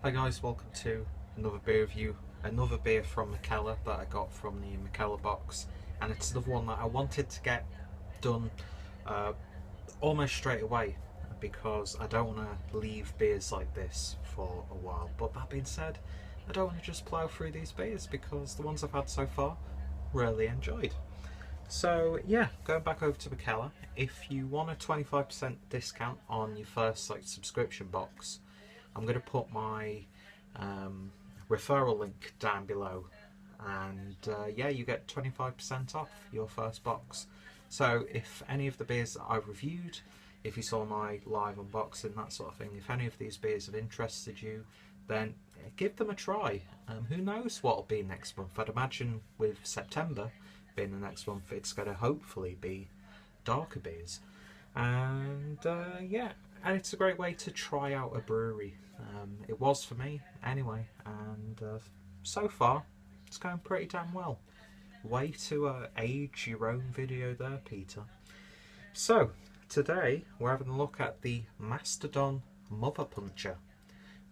Hi guys, welcome to another beer review. Another beer from Mikkeller that I got from the Mikkeller box, and it's another one that I wanted to get done uh, almost straight away because I don't want to leave beers like this for a while. But that being said, I don't want to just plough through these beers because the ones I've had so far really enjoyed. So yeah, going back over to Mikkeller, if you want a 25% discount on your first subscription box, I'm going to put my um, referral link down below, and yeah, you get 25% off your first box. So if any of the beers that I've reviewed, if you saw my live unboxing, that sort of thing, if any of these beers have interested you, then give them a try. Who knows what will be next month? I'd imagine with September being the next month, it's going to hopefully be darker beers. And yeah, and it's a great way to try out a brewery. It was for me anyway, and so far it's going pretty damn well. Way to age your own video there, Peter. So today we're having a look at the Mastodon Mother Puncher,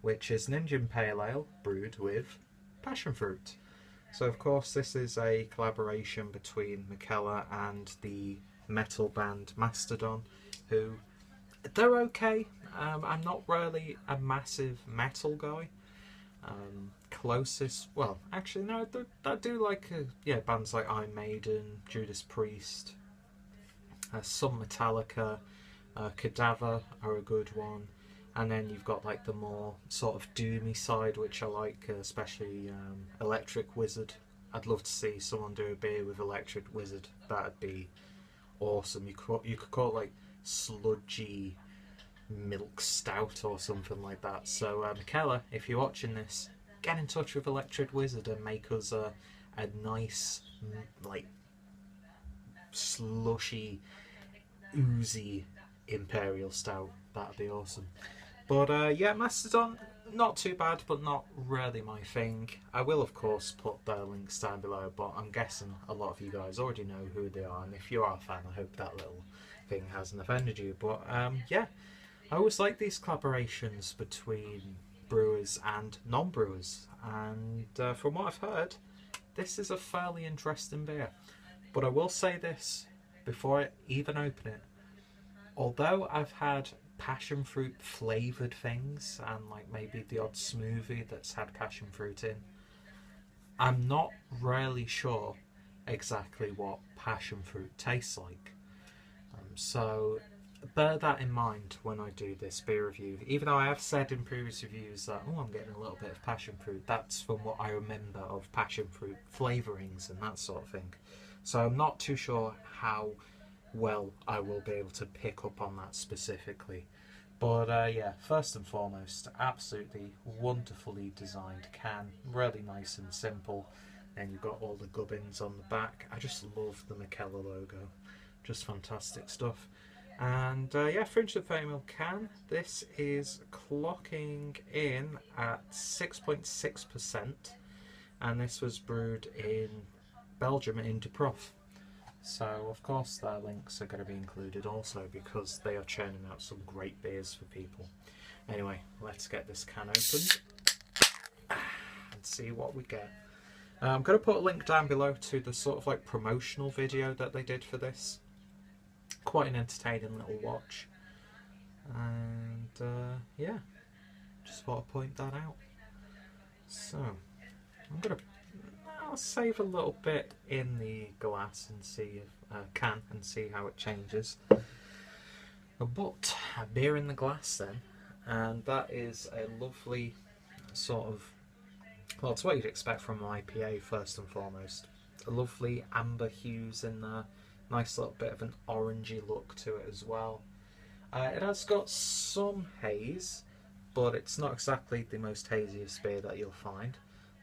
which is an Indian Pale Ale brewed with passion fruit. So of course this is a collaboration between Mikkeller and the metal band Mastodon, who they're okay. I'm not really a massive metal guy. Closest, well, actually no, I do like yeah, bands like Iron Maiden, Judas Priest, some Metallica, Cadaver are a good one, and then you've got like the more sort of doomy side, which I like, especially Electric Wizard. I'd love to see someone do a beer with Electric Wizard. That'd be awesome. You could call it like sludgy milk stout or something like that. So Mikkeller, if you're watching this, get in touch with Electric Wizard and make us a nice like slushy oozy imperial stout. That'd be awesome. But yeah, Mastodon, not too bad, but not really my thing. I will of course put their links down below, but I'm guessing a lot of you guys already know who they are, and if you are a fan, I hope that little thing hasn't offended you. But yeah, I always like these collaborations between brewers and non-brewers, and from what I've heard, this is a fairly interesting beer. But I will say this before I even open it: although I've had passion fruit flavoured things and like maybe the odd smoothie that's had passion fruit in, I'm not really sure exactly what passion fruit tastes like. So bear that in mind when I do this beer review. Even though I have said in previous reviews that, oh, I'm getting a little bit of passion fruit, that's from what I remember of passion fruit flavourings and that sort of thing. So I'm not too sure how well I will be able to pick up on that specifically. But yeah, first and foremost, absolutely wonderfully designed can, really nice and simple. And you've got all the gubbins on the back. I just love the Mikkeller logo, just fantastic stuff. And yeah, 330ml can. This is clocking in at 6.6%, and this was brewed in Belgium in De Prof. So of course their links are going to be included also because they are churning out some great beers for people. Anyway, let's get this can opened and see what we get. I'm going to put a link down below to the sort of like promotional video that they did for this. Quite an entertaining little watch. And yeah, just thought I'd point that out. So I'll save a little bit in the glass and see if can and see how it changes. But a beer in the glass then, and that is a lovely sort of, well, it's what you'd expect from an IPA first and foremost. A lovely amber hues in there, nice little bit of an orangey look to it as well. It has got some haze, but it's not exactly the most haziest beer that you'll find.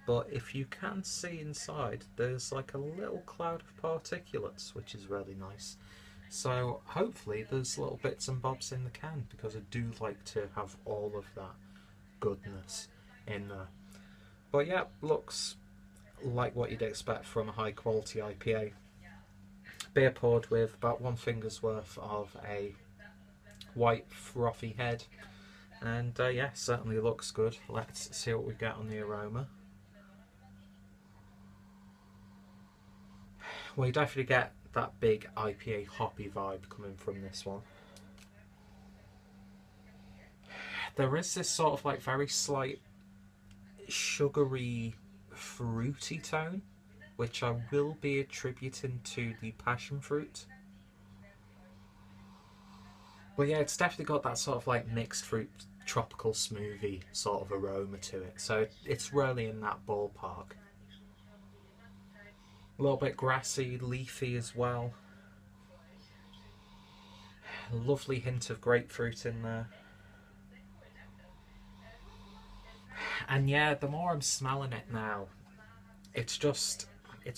But if you can see inside, there's like a little cloud of particulates, which is really nice. So hopefully there's little bits and bobs in the can, because I do like to have all of that goodness in there. But yeah, looks like what you'd expect from a high quality IPA. Beer poured with about one finger's worth of a white frothy head, And yeah, certainly looks good. Let's see what we get on the aroma. Well, you definitely get that big IPA hoppy vibe coming from this one. There is this sort of like very slight sugary, fruity tone, which I will be attributing to the passion fruit. But yeah, it's definitely got that sort of like mixed fruit, tropical smoothie sort of aroma to it. So it's really in that ballpark. A little bit grassy, leafy as well. A lovely hint of grapefruit in there. And yeah, the more I'm smelling it now, it's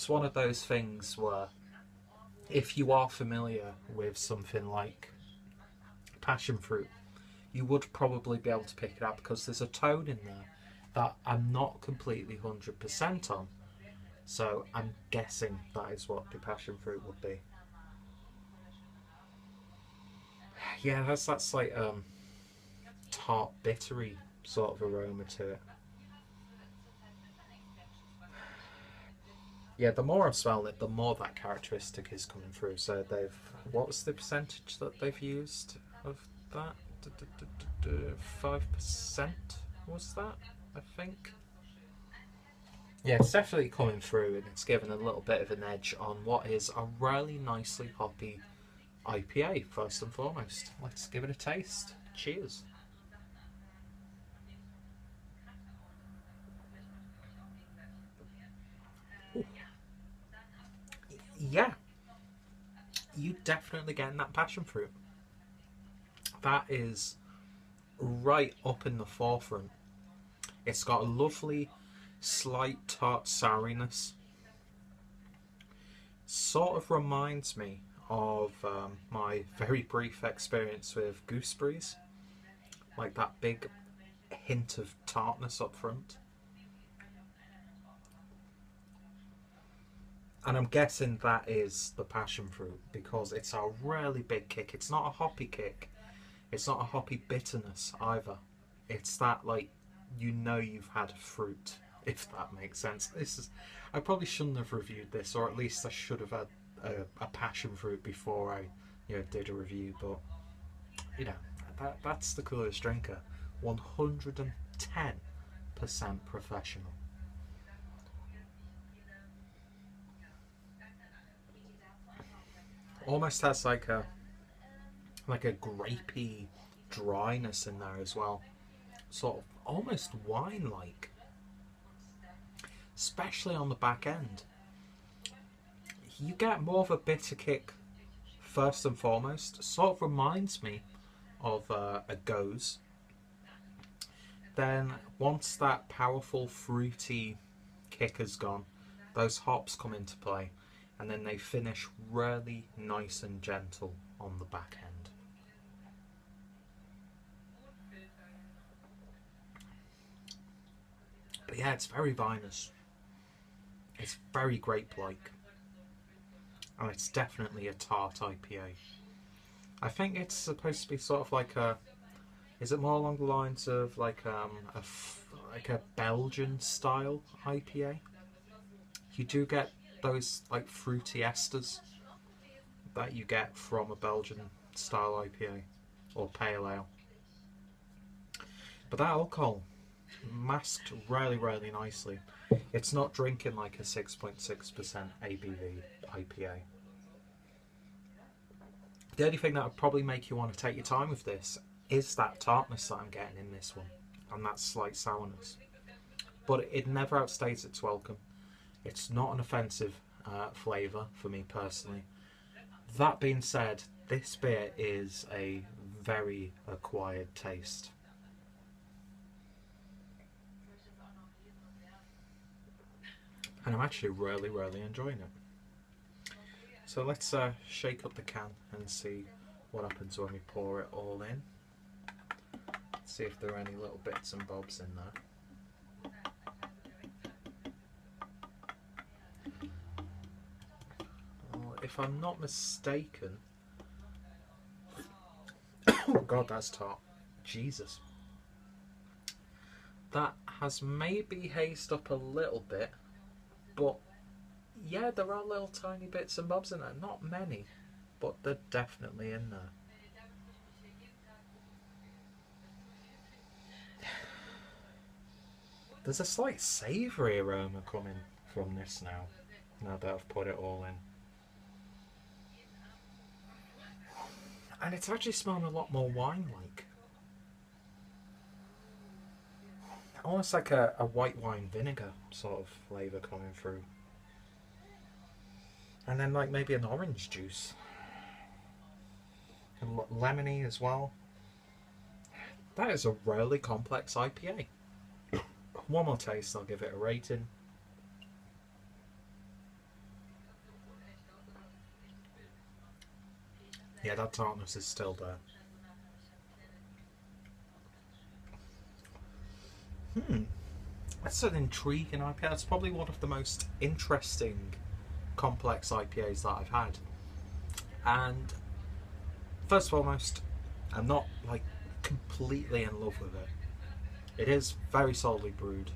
one of those things where if you are familiar with something like passion fruit, you would probably be able to pick it up because there's a tone in there that I'm not completely 100% on. So I'm guessing that is what the passion fruit would be. Yeah, that's like tart bittery sort of aroma to it. Yeah, the more I'm smelling it, the more that characteristic is coming through. So what was the percentage that they've used of that? 5% was that, I think. Yeah, it's definitely coming through, and it's given a little bit of an edge on what is a really nicely hoppy IPA, first and foremost. Let's give it a taste. Cheers. Ooh. Yeah, you definitely getting that passion fruit. That is right up in the forefront. It's got a lovely, slight tart souriness. Sort of reminds me of my very brief experience with gooseberries, like that big hint of tartness up front. And I'm guessing that is the passion fruit because it's a really big kick. It's not a hoppy kick. It's not a hoppy bitterness either. It's that like you've had fruit, if that makes sense. I probably shouldn't have reviewed this, or at least I should have had a passion fruit before I did a review. But that's the Coolest Drinker, 110% professional. Almost has like a grapey dryness in there as well, sort of almost wine like, especially on the back end. You get more of a bitter kick first and foremost. Sort of reminds me of a Gose. Then once that powerful fruity kick has gone, those hops come into play, and then they finish really nice and gentle on the back end. But yeah, it's very vinous. It's very grape-like. And it's definitely a tart IPA. I think it's supposed to be sort of like a... Is it more along the lines of like a Belgian style IPA? You do get those like fruity esters that you get from a Belgian style IPA or pale ale. But that alcohol masked really, really nicely. It's not drinking like a 6.6% ABV IPA. The only thing that would probably make you want to take your time with this is that tartness that I'm getting in this one, and that slight sourness. But it never outstays its welcome. It's not an offensive flavour for me personally. That being said, this beer is a very acquired taste. And I'm actually really, really enjoying it. So let's shake up the can and see what happens when we pour it all in. See if there are any little bits and bobs in there. Well, if I'm not mistaken... Oh god, that's tart. Jesus. that has maybe hazed up a little bit, but yeah, there are little tiny bits and bobs in there. Not many, but they're definitely in there. There's a slight savoury aroma coming from this now that I've put it all in. And it's actually smelling a lot more wine-like. Almost like a white wine vinegar sort of flavour coming through. And then like maybe an orange juice. And lemony as well. That is a really complex IPA. One more taste, I'll give it a rating. Yeah, that tartness is still there. That's an intriguing IPA. It's probably one of the most interesting complex IPAs that I've had. And first and foremost, I'm not like completely in love with it. It is very solidly brewed.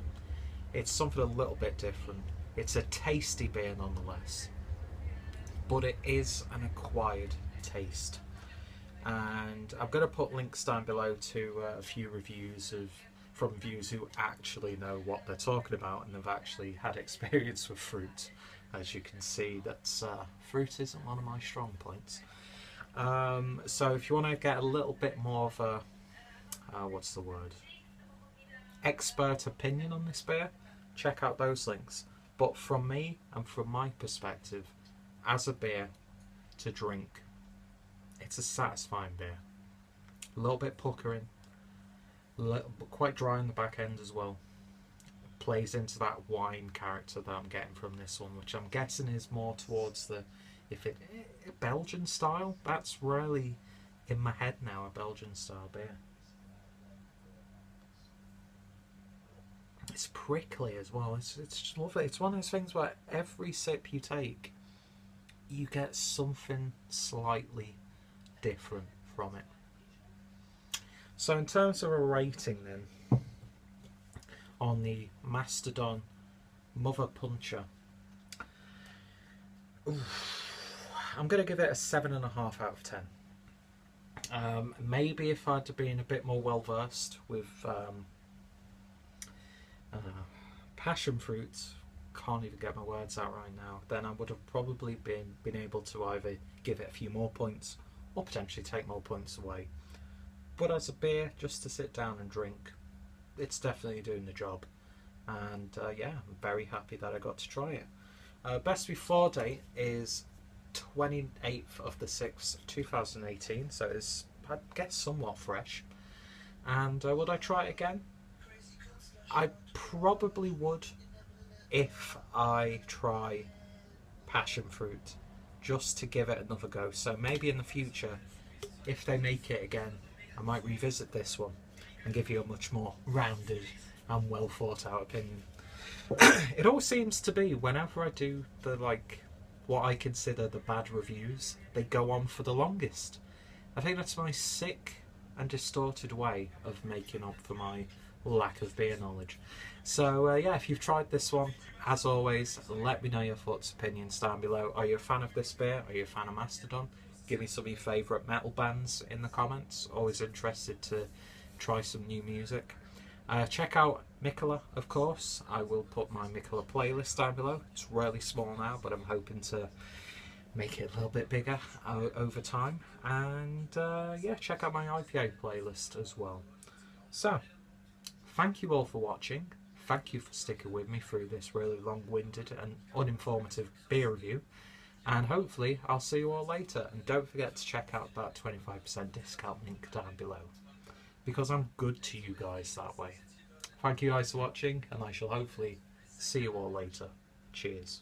It's something a little bit different. It's a tasty beer nonetheless, but it is an acquired taste. And I'm going to put links down below to a few reviews from reviewers who actually know what they're talking about and have actually had experience with fruit. As you can see, that's fruit isn't one of my strong points. So if you want to get a little bit more of a what's the word, expert opinion on this beer, check out those links. But from me and from my perspective, as a beer to drink, it's a satisfying beer. A little bit puckering, quite dry on the back end as well. Plays into that wine character that I'm getting from this one, which I'm guessing is more towards the Belgian style. That's really in my head now, a Belgian style beer. It's prickly as well. It's just lovely. It's one of those things where every sip you take, you get something slightly different from it. So in terms of a rating then, on the Mastodon Mother Puncher, I'm going to give it a 7.5 out of 10. Maybe if I'd been a bit more well versed with passion fruits, can't even get my words out right now, then I would have probably been able to either give it a few more points or potentially take more points away. But as a beer, just to sit down and drink, it's definitely doing the job. And yeah, I'm very happy that I got to try it. Best before date is 28th of the 6th, 2018, so it's, I guess, somewhat fresh. And would I try it again? I probably would, if I try passion fruit, just to give it another go. So maybe in the future, if they make it again, I might revisit this one and give you a much more rounded and well thought out opinion. It all seems to be, whenever I do the what I consider the bad reviews, they go on for the longest. I think that's my sick and distorted way of making up for my lack of beer knowledge. So yeah, if you've tried this one, as always, let me know your thoughts, opinions down below. Are you a fan of this beer? Are you a fan of Mastodon? Give me some of your favourite metal bands in the comments. Always interested to try some new music. Check out Mikkeller, of course. I will put my Mikkeller playlist down below. It's really small now, but I'm hoping to make it a little bit bigger over time. And yeah, check out my IPA playlist as well. So, thank you all for watching. Thank you for sticking with me through this really long-winded and uninformative beer review. And hopefully I'll see you all later. And don't forget to check out that 25% discount link down below, because I'm good to you guys that way. Thank you guys for watching, and I shall hopefully see you all later. Cheers.